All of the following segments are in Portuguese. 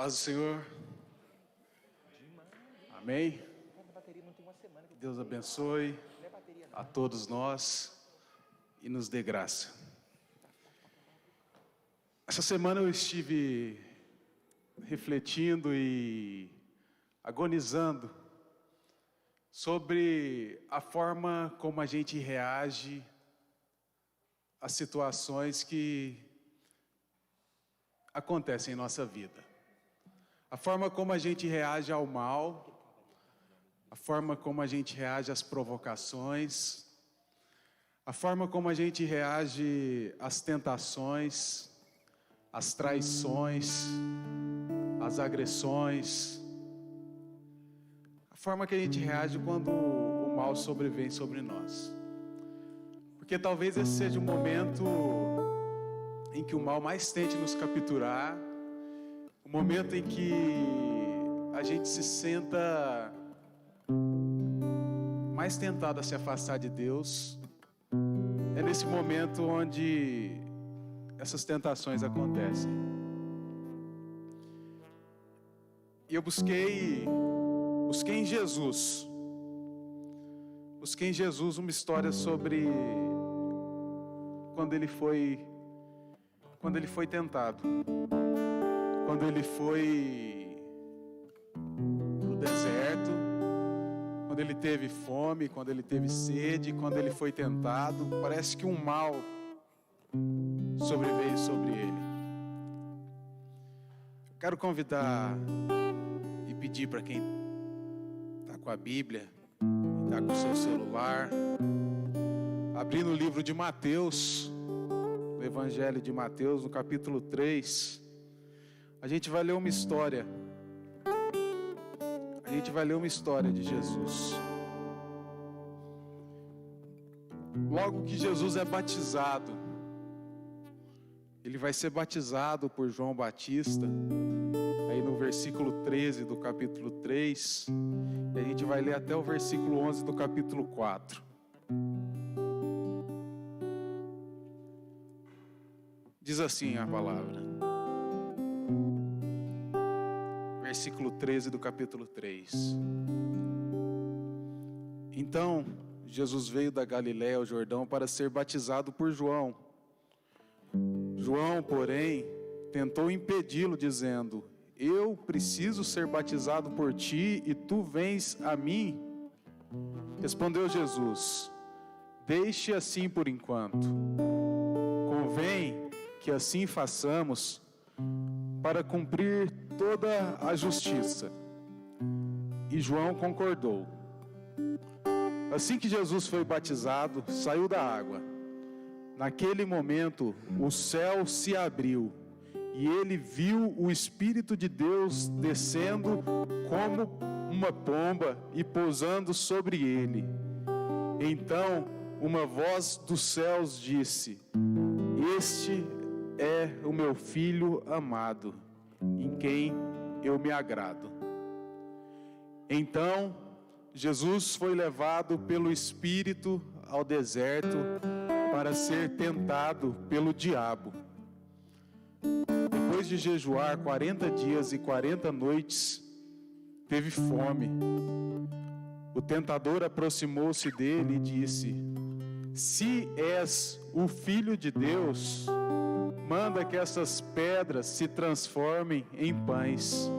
Paz do Senhor. Amém. Deus abençoe a todos nós e nos dê graça. Essa semana eu estive refletindo e agonizando sobre a forma como a gente reage às situações que acontecem em nossa vida. A forma como a gente reage ao mal, a forma como a gente reage às provocações, a forma como a gente reage às tentações, às traições, às agressões, a forma que a gente reage quando o mal sobrevém sobre nós. Porque talvez esse seja o momento em que o mal mais tente nos capturar, o momento em que a gente se senta mais tentado a se afastar de Deus. É nesse momento onde essas tentações acontecem. E eu busquei em Jesus uma história sobre quando ele foi tentado, quando ele foi pro deserto, quando ele teve fome, quando ele teve sede, quando ele foi tentado. Parece que um mal sobreveio sobre ele. Eu quero convidar e pedir para quem está com a Bíblia, está com o seu celular, abrir no livro de Mateus, no Evangelho de Mateus, no capítulo 3, a gente vai ler uma história. A gente vai ler uma história de Jesus. Logo que Jesus é batizado, ele vai ser batizado por João Batista, aí no versículo 13 do capítulo 3, e a gente vai ler até o versículo 11 do capítulo 4. Diz assim a palavra. Versículo 13 do capítulo 3. Então, Jesus veio da Galiléia ao Jordão para ser batizado por João. João, porém, tentou impedi-lo, dizendo: Eu preciso ser batizado por ti e tu vens a mim? Respondeu Jesus: Deixe assim por enquanto. Convém que assim façamos para cumprir toda a justiça. E João concordou. Assim que Jesus foi batizado, saiu da água. Naquele momento, o céu se abriu e ele viu o Espírito de Deus descendo como uma pomba e pousando sobre ele. Então, uma voz dos céus disse: Este é o meu Filho amado, em quem eu me agrado. Então, Jesus foi levado pelo Espírito ao deserto para ser tentado pelo diabo. Depois de jejuar 40 dias e 40 noites, teve fome. O tentador aproximou-se dele e disse: Se és o Filho de Deus, manda que essas pedras se transformem em pães.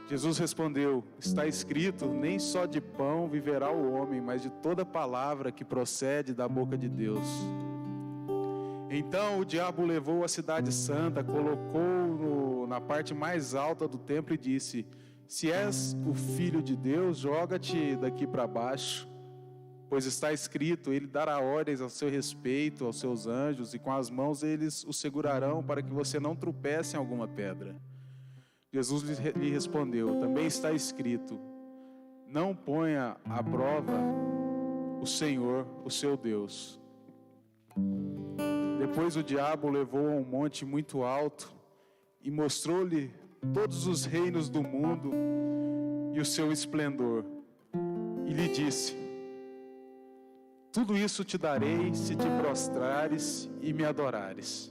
Jesus respondeu: Está escrito, nem só de pão viverá o homem, mas de toda palavra que procede da boca de Deus. Então o diabo levou a cidade santa, colocou-o na parte mais alta do templo e disse: Se és o Filho de Deus, joga-te daqui para baixo. Pois está escrito, ele dará ordens ao seu respeito, aos seus anjos, e com as mãos eles o segurarão para que você não tropece em alguma pedra. Jesus lhe respondeu: Também está escrito, não ponha à prova o Senhor, o seu Deus. Depois o diabo o levou a um monte muito alto e mostrou-lhe todos os reinos do mundo e o seu esplendor. E lhe disse: Tudo isso te darei se te prostrares e me adorares.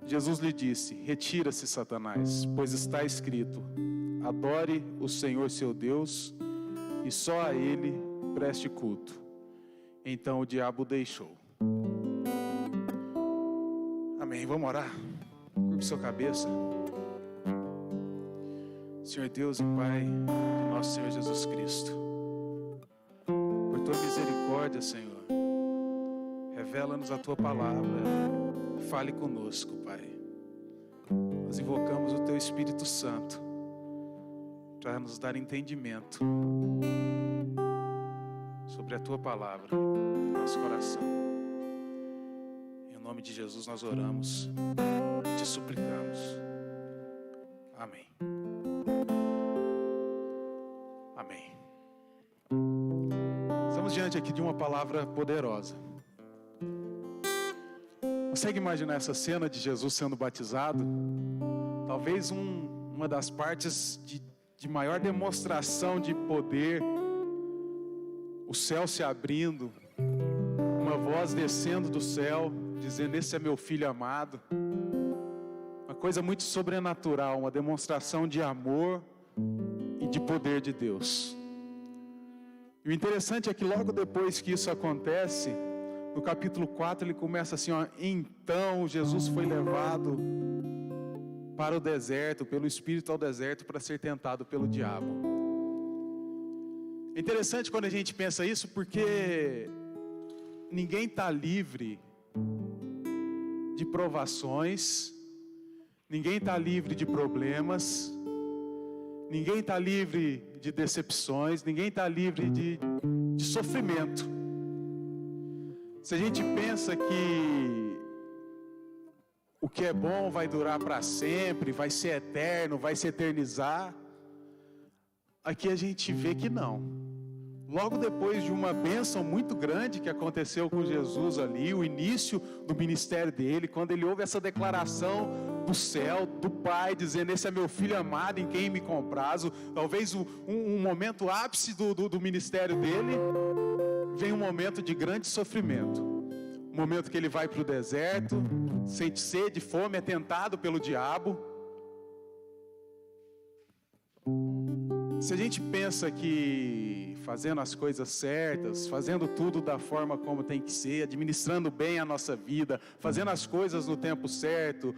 Jesus lhe disse: retira-se, Satanás, pois está escrito: adore o Senhor seu Deus e só a Ele preste culto. Então o diabo o deixou. Amém. Vamos orar? Curve sua cabeça. Senhor Deus e Pai de nosso Senhor Jesus Cristo, por tua misericórdia, Senhor, revela-nos a tua palavra, fale conosco, Pai. Nós invocamos o teu Espírito Santo para nos dar entendimento sobre a tua palavra em nosso coração. Em nome de Jesus nós oramos, te suplicamos. Amém. Amém. Estamos diante aqui de uma palavra poderosa. Consegue imaginar essa cena de Jesus sendo batizado? Talvez uma das partes de maior demonstração de poder. O céu se abrindo, uma voz descendo do céu, dizendo: esse é meu filho amado. Uma coisa muito sobrenatural, uma demonstração de amor e de poder de Deus. E o interessante é que logo depois que isso acontece, no capítulo 4 ele começa assim, ó: então Jesus foi levado para o deserto, pelo Espírito ao deserto, para ser tentado pelo diabo. É interessante quando a gente pensa isso, porque ninguém está livre de provações, ninguém está livre de problemas, ninguém está livre de decepções, ninguém está livre de sofrimento. Se a gente pensa que o que é bom vai durar para sempre, vai ser eterno, vai se eternizar, aqui a gente vê que não. Logo depois de uma bênção muito grande que aconteceu com Jesus ali, o início do ministério dele, quando ele ouve essa declaração do céu, do Pai, dizendo: esse é meu filho amado em quem me comprazo, talvez um momento ápice do ministério dele, vem um momento de grande sofrimento. Um momento que ele vai para o deserto, sente sede, fome, é tentado pelo diabo. Se a gente pensa que fazendo as coisas certas, fazendo tudo da forma como tem que ser, administrando bem a nossa vida, fazendo as coisas no tempo certo,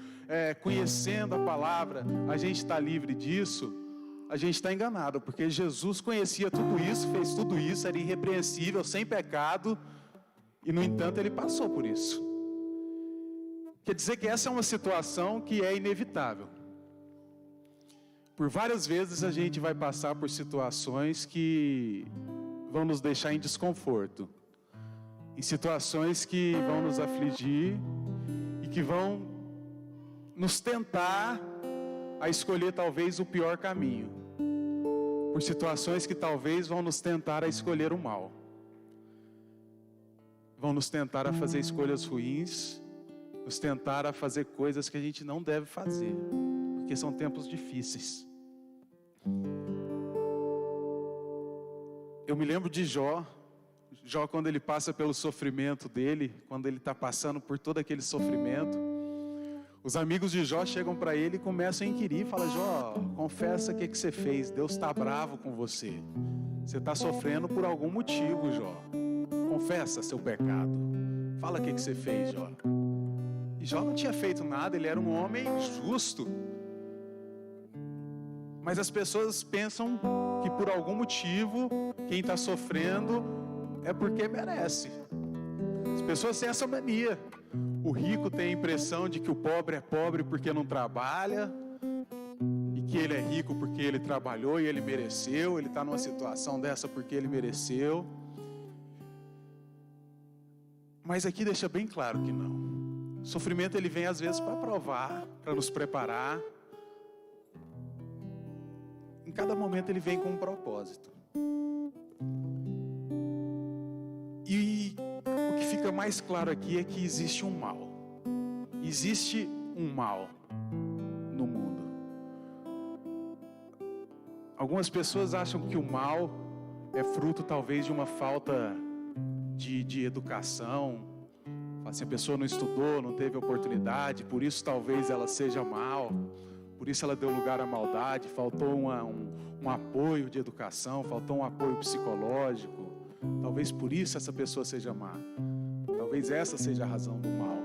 conhecendo a palavra, a gente está livre disso, a gente está enganado, porque Jesus conhecia tudo isso, fez tudo isso, era irrepreensível, sem pecado, e no entanto ele passou por isso. Quer dizer que essa é uma situação que é inevitável. Por várias vezes a gente vai passar por situações que vão nos deixar em desconforto, em situações que vão nos afligir e que vão nos tentar a escolher talvez o pior caminho, por situações que talvez vão nos tentar a escolher o mal, vão nos tentar a fazer escolhas ruins, nos tentar a fazer coisas que a gente não deve fazer, porque são tempos difíceis. Eu me lembro de Jó quando ele passa pelo sofrimento dele, quando ele está passando por todo aquele sofrimento, os amigos de Jó chegam para ele e começam a inquirir, falam: Jó, confessa o que você fez, Deus está bravo com você, você está sofrendo por algum motivo, Jó, confessa seu pecado, fala o que você fez, Jó. E Jó não tinha feito nada, ele era um homem justo. Mas as pessoas pensam que por algum motivo, quem está sofrendo é porque merece. As pessoas têm essa mania. O rico tem a impressão de que o pobre é pobre porque não trabalha, e que ele é rico porque ele trabalhou e ele mereceu, ele está numa situação dessa porque ele mereceu. Mas aqui deixa bem claro que não. O sofrimento ele vem às vezes para provar, para nos preparar. Em cada momento ele vem com um propósito. E o que fica mais claro aqui é que existe um mal. Existe um mal no mundo. Algumas pessoas acham que o mal é fruto talvez de uma falta de educação, Assim, a pessoa não estudou, não teve oportunidade, por isso talvez ela seja mal, por isso ela deu lugar à maldade, faltou um apoio de educação, faltou um apoio psicológico, talvez por isso essa pessoa seja má, talvez essa seja a razão do mal.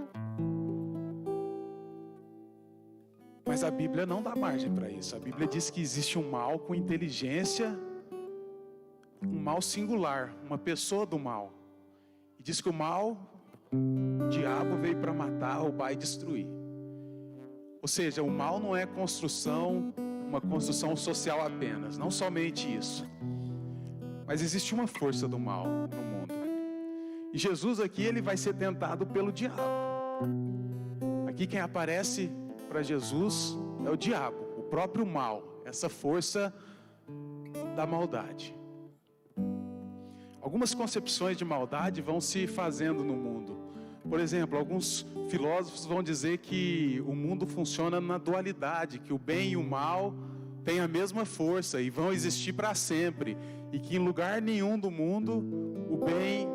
Mas a Bíblia não dá margem para isso. A Bíblia diz que existe um mal com inteligência, um mal singular, uma pessoa do mal. E diz que o mal, o diabo veio para matar, roubar e destruir. Ou seja, o mal não é uma construção social apenas, não somente isso. Mas existe uma força do mal no mundo. E Jesus aqui, ele vai ser tentado pelo diabo. Aqui quem aparece para Jesus é o diabo, o próprio mal, essa força da maldade. Algumas concepções de maldade vão se fazendo no mundo. Por exemplo, alguns filósofos vão dizer que o mundo funciona na dualidade, que o bem e o mal têm a mesma força e vão existir para sempre, e que em lugar nenhum do mundo o bem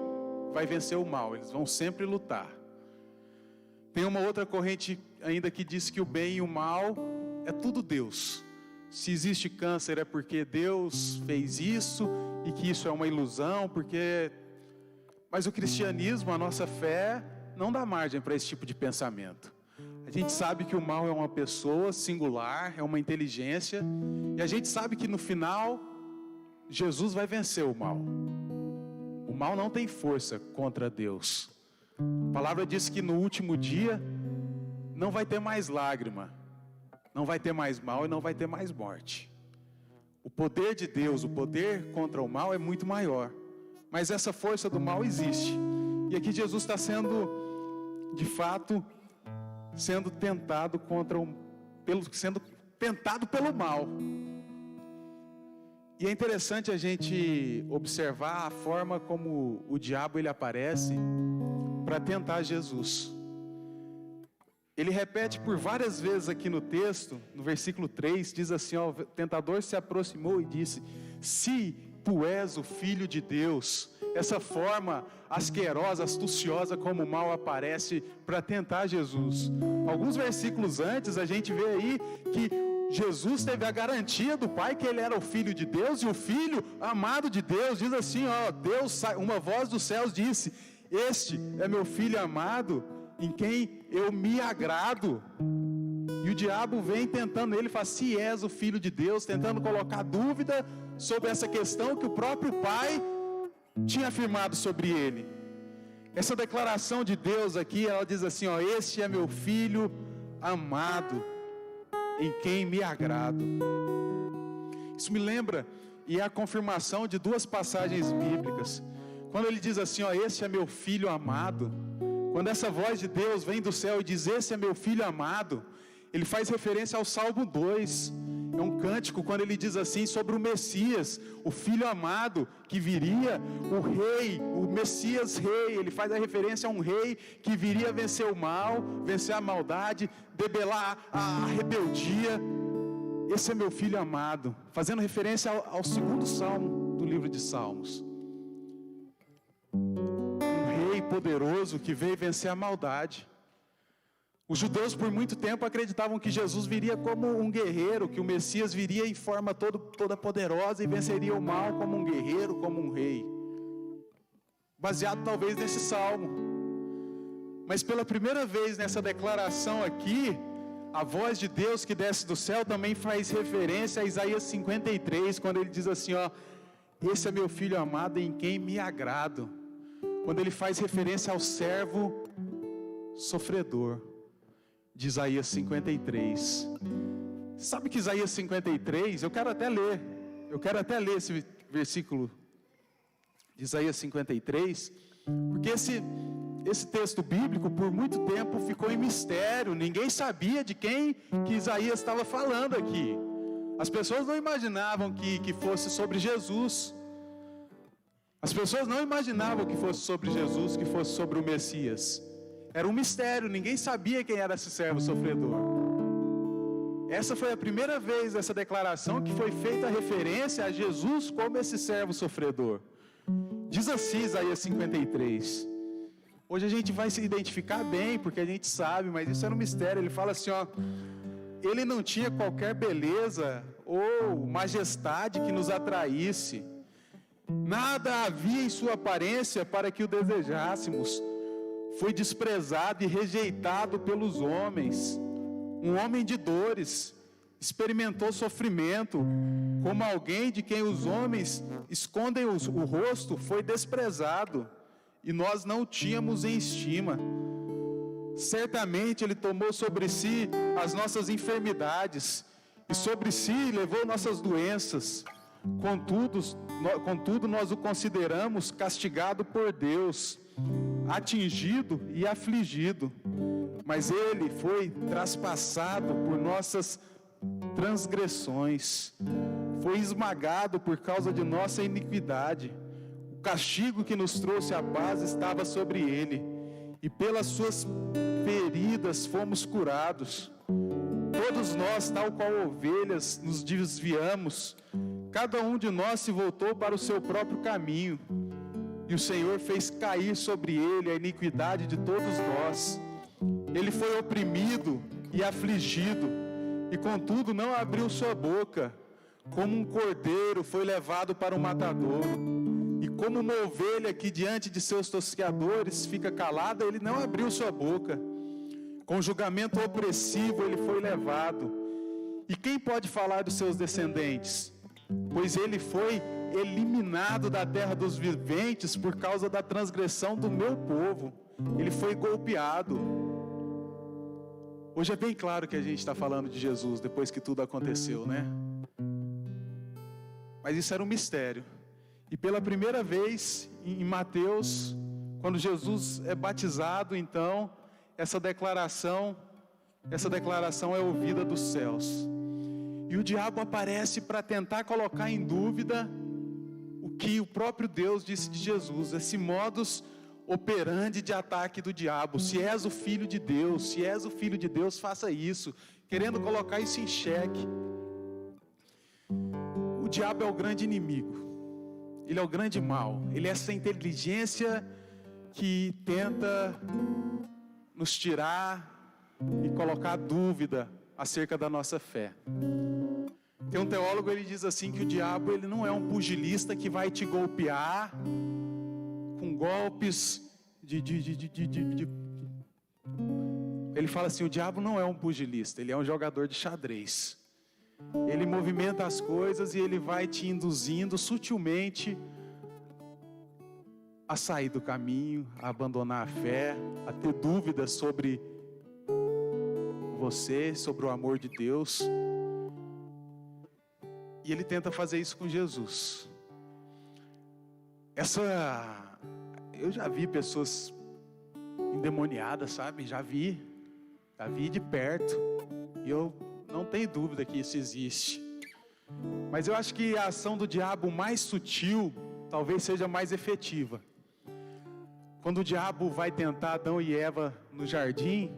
vai vencer o mal, eles vão sempre lutar. Tem uma outra corrente ainda que diz que o bem e o mal é tudo Deus. Se existe câncer é porque Deus fez isso e que isso é uma ilusão, Mas o cristianismo, a nossa fé, não dá margem para esse tipo de pensamento. A gente sabe que o mal é uma pessoa singular, é uma inteligência, e a gente sabe que no final, Jesus vai vencer o mal. O mal não tem força contra Deus. A palavra diz que no último dia não vai ter mais lágrima, não vai ter mais mal e não vai ter mais morte. O poder de Deus, o poder contra o mal é muito maior, mas essa força do mal existe. E aqui Jesus está sendo, de fato, sendo tentado pelo mal. E é interessante a gente observar a forma como o diabo ele aparece para tentar Jesus. Ele repete por várias vezes aqui no texto, no versículo 3, diz assim, ó, o tentador se aproximou e disse: se tu és o Filho de Deus. Essa forma asquerosa, astuciosa como o mal aparece para tentar Jesus. Alguns versículos antes a gente vê aí que Jesus teve a garantia do Pai que ele era o Filho de Deus e o Filho amado de Deus. Diz assim, ó, uma voz dos céus disse: este é meu Filho amado, em quem eu me agrado. E o diabo vem tentando, ele fala: se és o Filho de Deus, tentando colocar dúvida sobre essa questão que o próprio Pai tinha afirmado sobre ele. Essa declaração de Deus aqui, ela diz assim, ó: este é meu Filho amado, em quem me agrado. Isso me lembra, e é a confirmação de duas passagens bíblicas. Quando ele diz assim, ó: este é meu Filho amado, quando essa voz de Deus vem do céu e diz: esse é meu Filho amado, ele faz referência ao Salmo 2. É um cântico quando ele diz assim sobre o Messias, o Filho amado que viria, o rei, o Messias rei. Ele faz a referência a um rei que viria vencer o mal, vencer a maldade, debelar a rebeldia. Esse é meu Filho amado, fazendo referência ao segundo salmo do livro de Salmos. Um rei poderoso que veio vencer a maldade. Os judeus por muito tempo acreditavam que Jesus viria como um guerreiro, que o Messias viria em forma toda poderosa e venceria o mal como um guerreiro, como um rei. Baseado talvez nesse salmo. Mas pela primeira vez nessa declaração aqui, a voz de Deus que desce do céu também faz referência a Isaías 53, quando ele diz assim, ó: esse é meu Filho amado em quem me agrado. Quando ele faz referência ao servo sofredor de Isaías 53. Sabe que Isaías 53, eu quero até ler esse versículo de Isaías 53, porque esse texto bíblico por muito tempo ficou em mistério, ninguém sabia de quem que Isaías estava falando aqui. As pessoas não imaginavam que fosse sobre Jesus. As pessoas não imaginavam que fosse sobre Jesus, que fosse sobre o Messias. Era um mistério, ninguém sabia quem era esse servo sofredor. Essa foi a primeira vez nessa declaração que foi feita referência a Jesus como esse servo sofredor. Diz assim Isaías 53: Hoje a gente vai se identificar bem, porque a gente sabe, mas isso era um mistério. Ele fala assim, ó, ele não tinha qualquer beleza ou majestade que nos atraísse. Nada havia em sua aparência para que o desejássemos. Foi desprezado e rejeitado pelos homens. Um homem de dores, experimentou sofrimento, como alguém de quem os homens escondem o rosto, foi desprezado, e nós não o tínhamos em estima. Certamente Ele tomou sobre si as nossas enfermidades, e sobre si levou nossas doenças. Contudo, nós o consideramos castigado por Deus, atingido e afligido. Mas Ele foi traspassado por nossas transgressões, foi esmagado por causa de nossa iniquidade. O castigo que nos trouxe a paz estava sobre Ele, e pelas suas feridas fomos curados. Todos nós, tal qual ovelhas, nos desviamos, cada um de nós se voltou para o seu próprio caminho, e o Senhor fez cair sobre Ele a iniquidade de todos nós. Ele foi oprimido e afligido, e contudo não abriu sua boca. Como um cordeiro foi levado para o matadouro, e como uma ovelha que diante de seus tosqueadores fica calada, ele não abriu sua boca. Com julgamento opressivo ele foi levado. E quem pode falar dos seus descendentes? Pois ele foi eliminado da terra dos viventes por causa da transgressão do meu povo. Ele foi golpeado. Hoje é bem claro que a gente está falando de Jesus depois que tudo aconteceu, né? Mas isso era um mistério. E pela primeira vez em Mateus, quando Jesus é batizado, então, essa declaração é ouvida dos céus. E o diabo aparece para tentar colocar em dúvida o que o próprio Deus disse de Jesus, esse modus operandi de ataque do diabo. Se és o filho de Deus, faça isso, querendo colocar isso em xeque. O diabo é o grande inimigo, ele é o grande mal, ele é essa inteligência que tenta nos tirar e colocar dúvida acerca da nossa fé. Tem um teólogo, ele diz assim, que o diabo ele não é um pugilista que vai te golpear com golpes Ele fala assim, o diabo não é um pugilista, ele é um jogador de xadrez. Ele movimenta as coisas e ele vai te induzindo sutilmente a sair do caminho, a abandonar a fé, a ter dúvidas sobre você, sobre o amor de Deus. E ele tenta fazer isso com Jesus. Eu já vi pessoas endemoniadas, sabe? Já vi de perto. E eu não tenho dúvida que isso existe. Mas eu acho que a ação do diabo mais sutil talvez seja mais efetiva. Quando o diabo vai tentar Adão e Eva no jardim,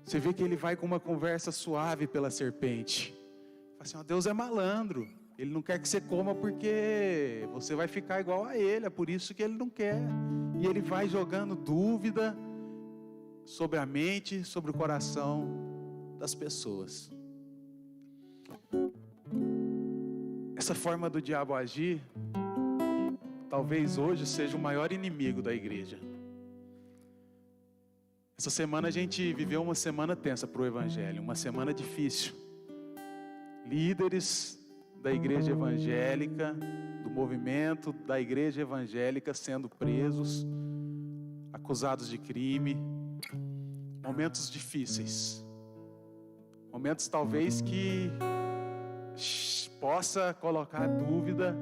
você vê que ele vai com uma conversa suave pela serpente. Fala assim, Deus é malandro, ele não quer que você coma porque você vai ficar igual a ele, é por isso que ele não quer. E ele vai jogando dúvida sobre a mente, sobre o coração das pessoas. Essa forma do diabo agir, talvez hoje seja o maior inimigo da igreja. Essa semana a gente viveu uma semana tensa para o Evangelho, uma semana difícil. Líderes da igreja evangélica, do movimento da igreja evangélica sendo presos, acusados de crime. Momentos difíceis. Momentos talvez que possa colocar dúvida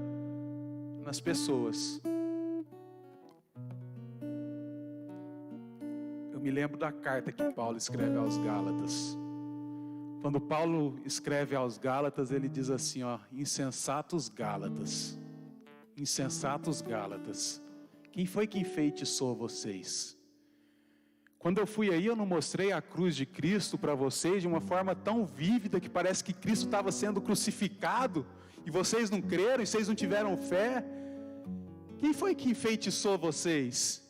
nas pessoas. Eu me lembro da carta que Paulo escreve aos Gálatas. Quando Paulo escreve aos Gálatas, ele diz assim, insensatos Gálatas, quem foi que enfeitiçou vocês? Quando eu fui aí, eu não mostrei a cruz de Cristo para vocês de uma forma tão vívida que parece que Cristo estava sendo crucificado e vocês não creram e vocês não tiveram fé? Quem foi que enfeitiçou vocês?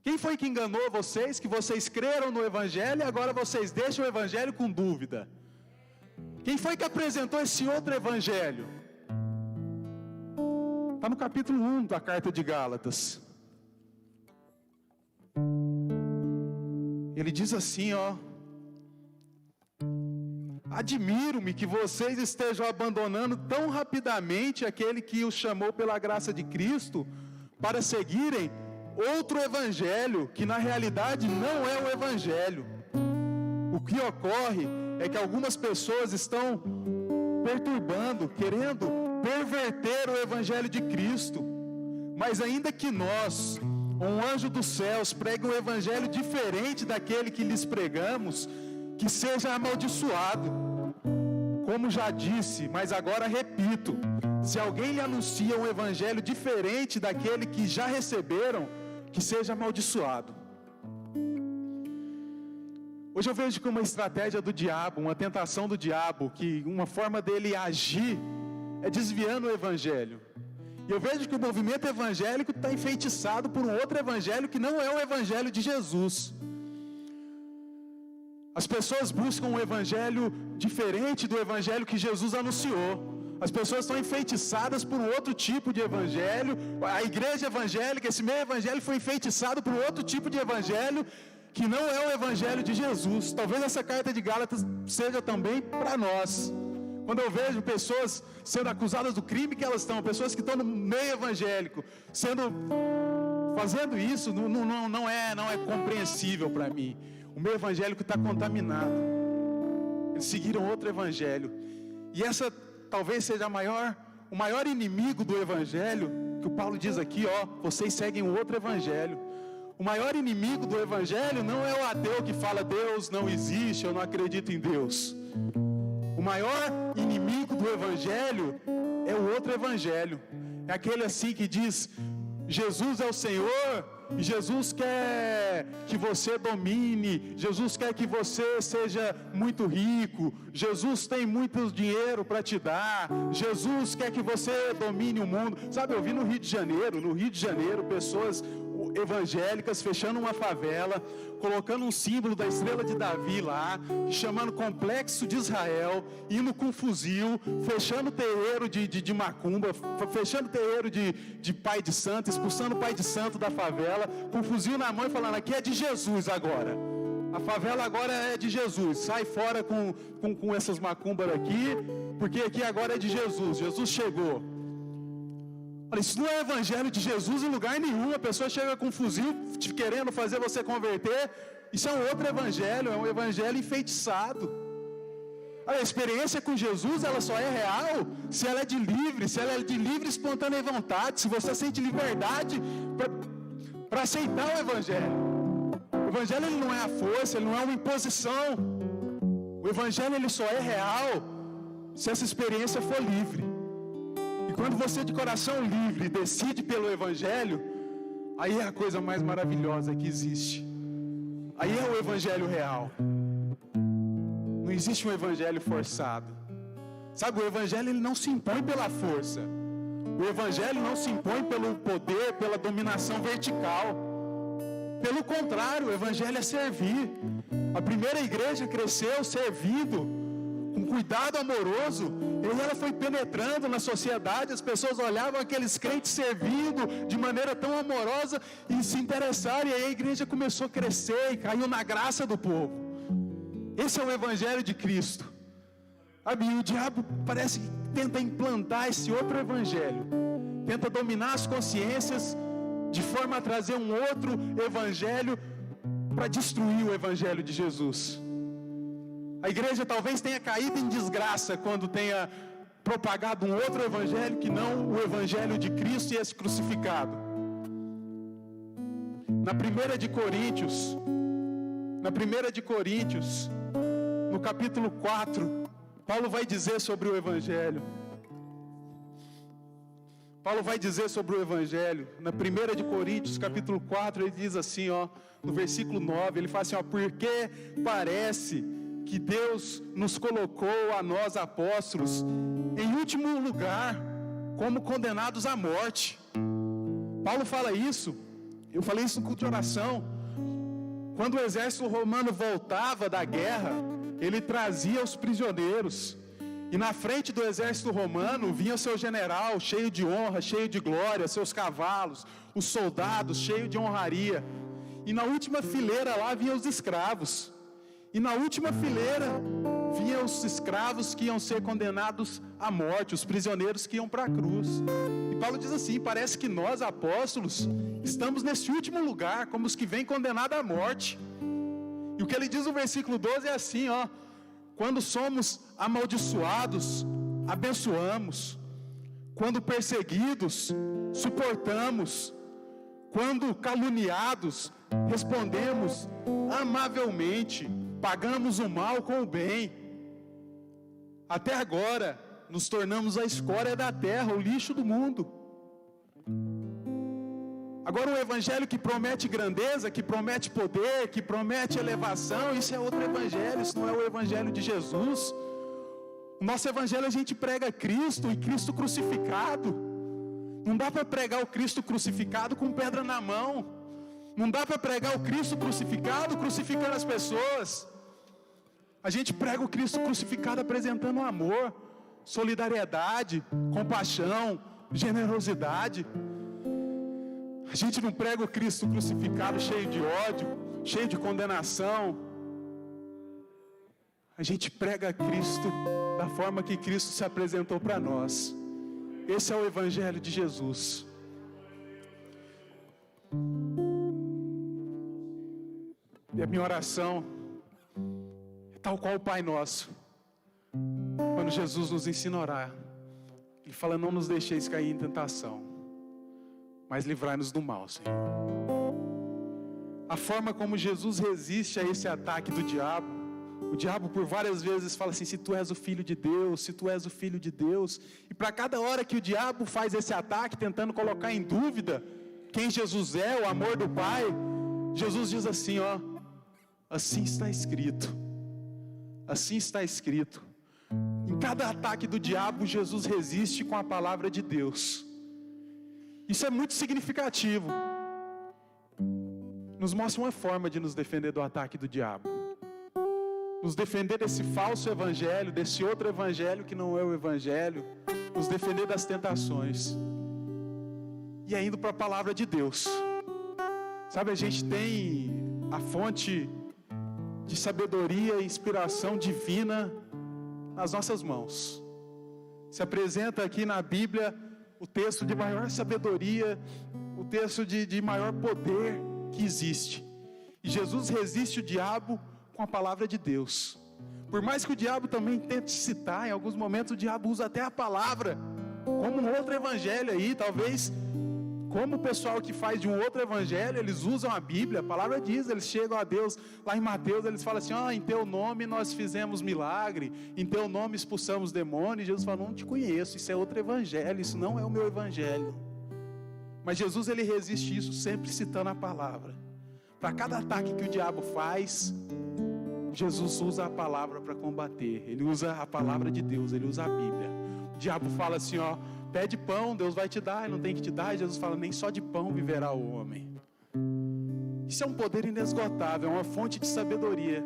Quem foi que enganou vocês, que vocês creram no Evangelho e agora vocês deixam o Evangelho com dúvida? Quem foi que apresentou esse outro Evangelho? Está no capítulo 1 da carta de Gálatas. Ele diz assim, ó: admiro-me que vocês estejam abandonando tão rapidamente aquele que os chamou pela graça de Cristo para seguirem outro evangelho, que na realidade não é o evangelho. O que ocorre é que algumas pessoas estão perturbando, querendo perverter o evangelho de Cristo. Mas ainda que nós, um anjo dos céus, pregue um evangelho diferente daquele que lhes pregamos, que seja amaldiçoado. Como já disse, mas agora repito: se alguém lhe anuncia um evangelho diferente daquele que já receberam, que seja amaldiçoado. Hoje eu vejo que uma estratégia do diabo, uma tentação do diabo, que uma forma dele agir é desviando o evangelho. E eu vejo que o movimento evangélico está enfeitiçado por um outro evangelho que não é o evangelho de Jesus. As pessoas buscam um evangelho diferente do evangelho que Jesus anunciou. As pessoas estão enfeitiçadas por um outro tipo de evangelho. A igreja evangélica, esse meio evangelho, foi enfeitiçado por um outro tipo de evangelho que não é o evangelho de Jesus. Talvez essa carta de Gálatas seja também para nós. Quando eu vejo pessoas sendo acusadas do crime que elas estão, pessoas que estão no meio evangélico, fazendo isso, não é compreensível para mim. O meio evangélico está contaminado. Eles seguiram outro evangelho. E essa talvez seja o maior inimigo do evangelho, que o Paulo diz aqui, ó: vocês seguem um outro evangelho. O maior inimigo do evangelho não é o ateu que fala Deus não existe, eu não acredito em Deus. O maior inimigo do evangelho é o outro evangelho. É aquele assim que diz: Jesus é o Senhor, e Jesus quer que você domine, Jesus quer que você seja muito rico, Jesus tem muito dinheiro para te dar, Jesus quer que você domine o mundo. Sabe, eu vi no Rio de Janeiro, pessoas evangélicas fechando uma favela, colocando um símbolo da estrela de Davi lá, chamando Complexo de Israel, indo com fuzil, fechando terreiro de macumba, fechando terreiro de pai de santo, expulsando o pai de santo da favela, com fuzil na mão e falando: aqui é de Jesus agora, a favela agora é de Jesus, sai fora com essas macumbas aqui, porque aqui agora é de Jesus, Jesus chegou. Olha, isso não é evangelho de Jesus em lugar nenhum. A pessoa chega com um fuzil querendo fazer você converter. Isso é um outro evangelho, é um evangelho enfeitiçado. Olha, a experiência com Jesus, ela só é real se ela é de livre e espontânea vontade, se você sente liberdade para aceitar o evangelho. O evangelho, ele não é a força, ele não é uma imposição. O evangelho, ele só é real se essa experiência for livre. E quando você de coração livre decide pelo evangelho, aí é a coisa mais maravilhosa que existe. Aí é o evangelho real. Não existe um evangelho forçado. Sabe, o evangelho, ele não se impõe pela força. O evangelho não se impõe pelo poder, pela dominação vertical. Pelo contrário, o evangelho é servir. A primeira igreja cresceu servindo, com cuidado amoroso, e ela foi penetrando na sociedade. As pessoas olhavam aqueles crentes servindo de maneira tão amorosa e se interessaram, e aí a igreja começou a crescer e caiu na graça do povo. Esse é o evangelho de Cristo. E o diabo parece que tenta implantar esse outro evangelho, tenta dominar as consciências de forma a trazer um outro evangelho para destruir o evangelho de Jesus. A igreja talvez tenha caído em desgraça quando tenha propagado um outro evangelho que não o evangelho de Cristo e esse crucificado. Na 1 de Coríntios, no capítulo 4, Paulo vai dizer sobre o evangelho. Paulo vai dizer sobre o evangelho. Na 1 de Coríntios, capítulo 4, ele diz assim, ó, no versículo 9, ele fala assim, ó: porque parece que Deus nos colocou a nós apóstolos em último lugar, como condenados à morte. Paulo fala isso Eu falei isso no culto de oração. Quando o exército romano voltava da guerra, ele trazia os prisioneiros. E na frente do exército romano vinha seu general, cheio de honra, cheio de glória, seus cavalos, os soldados, cheio de honraria. E na última fileira lá vinham os escravos. E na última fileira vinham os escravos que iam ser condenados à morte, os prisioneiros que iam para a cruz. E Paulo diz assim: parece que nós, apóstolos, estamos nesse último lugar, como os que vêm condenados à morte. E o que ele diz no versículo 12 é assim, ó: quando somos amaldiçoados, abençoamos; quando perseguidos, suportamos; quando caluniados, respondemos amavelmente; pagamos o mal com o bem. Até agora, nos tornamos a escória da terra, o lixo do mundo. Agora, um evangelho que promete grandeza, que promete poder, que promete elevação, isso é outro evangelho, isso não é o evangelho de Jesus. O nosso evangelho, a gente prega Cristo e Cristo crucificado. Não dá para pregar o Cristo crucificado com pedra na mão. Não dá para pregar o Cristo crucificado crucificando as pessoas. A gente prega o Cristo crucificado apresentando amor, solidariedade, compaixão, generosidade. A gente não prega o Cristo crucificado cheio de ódio, cheio de condenação. A gente prega Cristo da forma que Cristo se apresentou para nós. Esse é o Evangelho de Jesus. E a minha oração é tal qual o Pai Nosso. Quando Jesus nos ensina a orar, Ele fala: não nos deixeis cair em tentação, mas livrai-nos do mal, Senhor. A forma como Jesus resiste a esse ataque do diabo, o diabo por várias vezes fala assim: se tu és o Filho de Deus, se tu és o Filho de Deus. E para cada hora que o diabo faz esse ataque, tentando colocar em dúvida quem Jesus é, o amor do Pai, Jesus diz assim, ó: assim está escrito. Assim está escrito. Em cada ataque do diabo, Jesus resiste com a palavra de Deus. Isso é muito significativo. Nos mostra uma forma de nos defender do ataque do diabo. Nos defender desse falso evangelho, desse outro evangelho que não é o evangelho. Nos defender das tentações. E é indo para a palavra de Deus. Sabe, a gente tem a fonte de sabedoria e inspiração divina nas nossas mãos. Se apresenta aqui na Bíblia o texto de maior sabedoria, o texto de maior poder que existe. E Jesus resiste o diabo com a palavra de Deus. Por mais que o diabo também tente citar, em alguns momentos o diabo usa até a palavra, como um outro evangelho aí, talvez como o pessoal que faz de um outro evangelho, eles usam a Bíblia, a palavra diz, eles chegam a Deus, lá em Mateus, eles falam assim: em teu nome nós fizemos milagre, em teu nome expulsamos demônios. Jesus fala: não te conheço, isso é outro evangelho, isso não é o meu evangelho. Mas Jesus, ele resiste isso sempre citando a palavra. Para cada ataque que o diabo faz, Jesus usa a palavra para combater. Ele usa a palavra de Deus, ele usa a Bíblia. O diabo fala assim, ó: pede pão, Deus vai te dar, não tem que te dar. E Jesus fala: nem só de pão viverá o homem. Isso é um poder inesgotável, é uma fonte de sabedoria.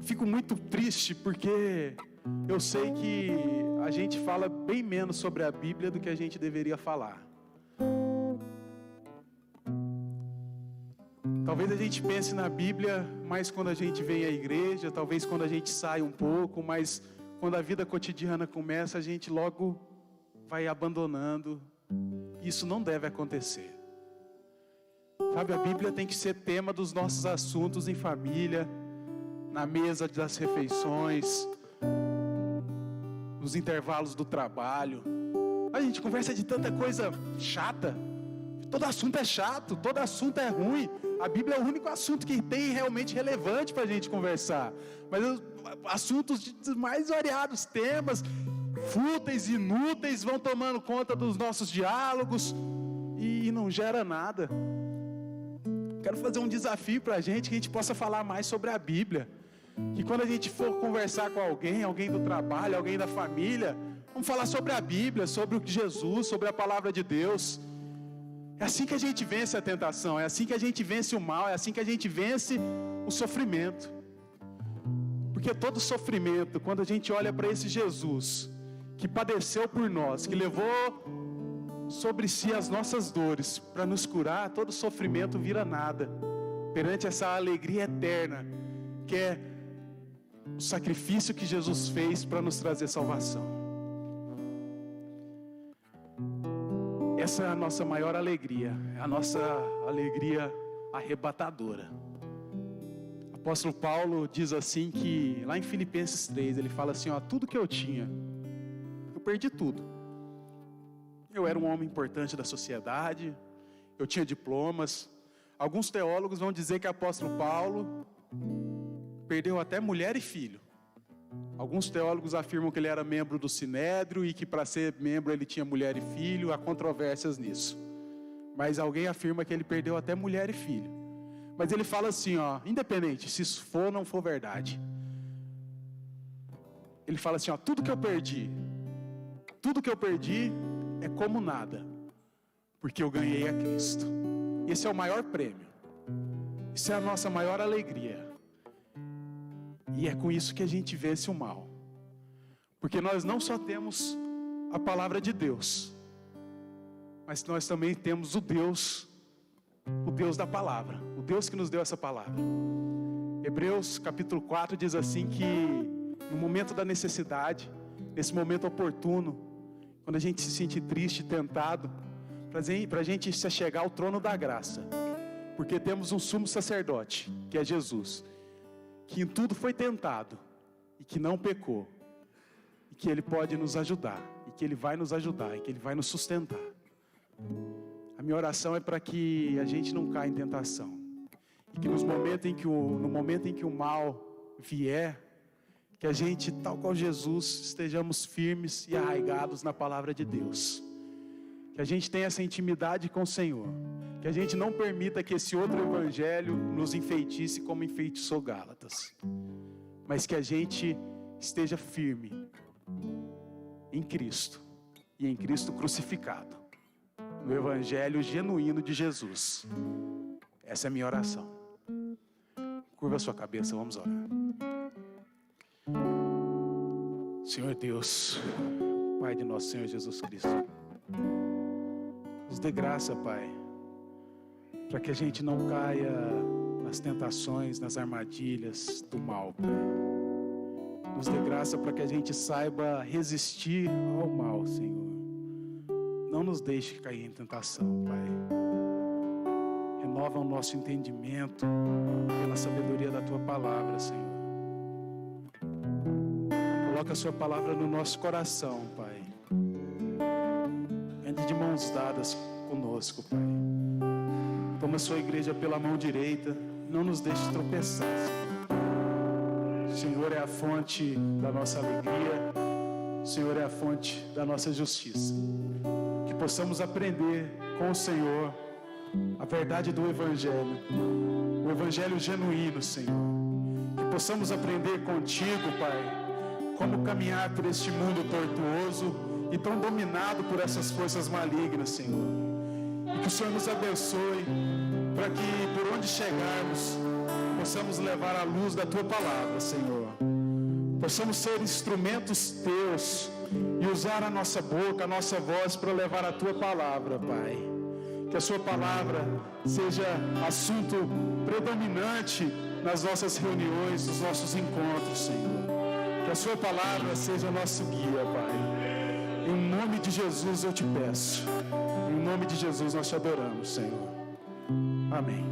Fico muito triste porque eu sei que a gente fala bem menos sobre a Bíblia do que a gente deveria falar. Talvez a gente pense na Bíblia mais quando a gente vem à igreja, talvez quando a gente sai um pouco, mas quando a vida cotidiana começa, a gente logo vai abandonando. Isso não deve acontecer. Sabe, a Bíblia tem que ser tema dos nossos assuntos em família, na mesa das refeições, nos intervalos do trabalho. A gente conversa de tanta coisa chata. Todo assunto é chato, todo assunto é ruim. A Bíblia é o único assunto que tem realmente relevante para a gente conversar. Mas assuntos de mais variados temas, fúteis e inúteis, vão tomando conta dos nossos diálogos e não gera nada. Quero fazer um desafio para a gente, que a gente possa falar mais sobre a Bíblia. Que quando a gente for conversar com alguém do trabalho, alguém da família, vamos falar sobre a Bíblia, sobre o Jesus, sobre a palavra de Deus. É assim que a gente vence a tentação, é assim que a gente vence o mal, é assim que a gente vence o sofrimento. Porque todo sofrimento, quando a gente olha para esse Jesus, que padeceu por nós, que levou sobre si as nossas dores para nos curar, todo sofrimento vira nada perante essa alegria eterna, que é o sacrifício que Jesus fez para nos trazer salvação. Essa é a nossa maior alegria, é a nossa alegria arrebatadora. O apóstolo Paulo diz assim que, lá em Filipenses 3, ele fala assim, ó, tudo que eu tinha, eu perdi tudo. Eu era um homem importante da sociedade, eu tinha diplomas. Alguns teólogos vão dizer que o apóstolo Paulo perdeu até mulher e filho. Alguns teólogos afirmam que ele era membro do Sinédrio e que para ser membro ele tinha mulher e filho. Há controvérsias nisso. Mas alguém afirma que ele perdeu até mulher e filho. Mas ele fala assim, ó, independente se isso for ou não for verdade. Ele fala assim, ó, tudo que eu perdi é como nada, porque eu ganhei a Cristo. Esse é o maior prêmio. Isso é a nossa maior alegria. E é com isso que a gente vence o mal. Porque nós não só temos a palavra de Deus, mas nós também temos o Deus da palavra, o Deus que nos deu essa palavra. Hebreus capítulo 4 diz assim que no momento da necessidade, nesse momento oportuno, quando a gente se sente triste, tentado, para a gente se achegar ao trono da graça, porque temos um sumo sacerdote, que é Jesus, que em tudo foi tentado, e que não pecou, e que Ele pode nos ajudar, e que Ele vai nos ajudar, e que Ele vai nos sustentar. A minha oração é para que a gente não caia em tentação, e que no momento em que o mal vier, que a gente, tal qual Jesus, estejamos firmes e arraigados na palavra de Deus. Que a gente tenha essa intimidade com o Senhor. Que a gente não permita que esse outro evangelho nos enfeitice como enfeitiçou Gálatas. Mas que a gente esteja firme em Cristo. E em Cristo crucificado. No evangelho genuíno de Jesus. Essa é a minha oração. Curva a sua cabeça, vamos orar. Senhor Deus, Pai de nosso Senhor Jesus Cristo, nos dê graça, Pai, para que a gente não caia nas tentações, nas armadilhas do mal, Pai. Nos dê graça para que a gente saiba resistir ao mal, Senhor. Não nos deixe cair em tentação, Pai. Renova o nosso entendimento pela sabedoria da Tua palavra, Senhor. Coloca a sua palavra no nosso coração, Pai. Ande de mãos dadas conosco, Pai. Toma a sua igreja pela mão direita. Não nos deixe tropeçar, Senhor. O Senhor é a fonte da nossa alegria. O Senhor é a fonte da nossa justiça. Que possamos aprender com o Senhor a verdade do Evangelho. O Evangelho genuíno, Senhor. Que possamos aprender contigo, Pai, como caminhar por este mundo tortuoso e tão dominado por essas forças malignas, Senhor. E que o Senhor nos abençoe para que por onde chegarmos possamos levar a luz da Tua palavra, Senhor. Possamos ser instrumentos Teus e usar a nossa boca, a nossa voz para levar a Tua palavra, Pai. Que a Sua palavra seja assunto predominante nas nossas reuniões, nos nossos encontros, Senhor. Que a Sua palavra seja nosso guia, Pai. Em nome de Jesus eu te peço. Em nome de Jesus nós te adoramos, Senhor. Amém.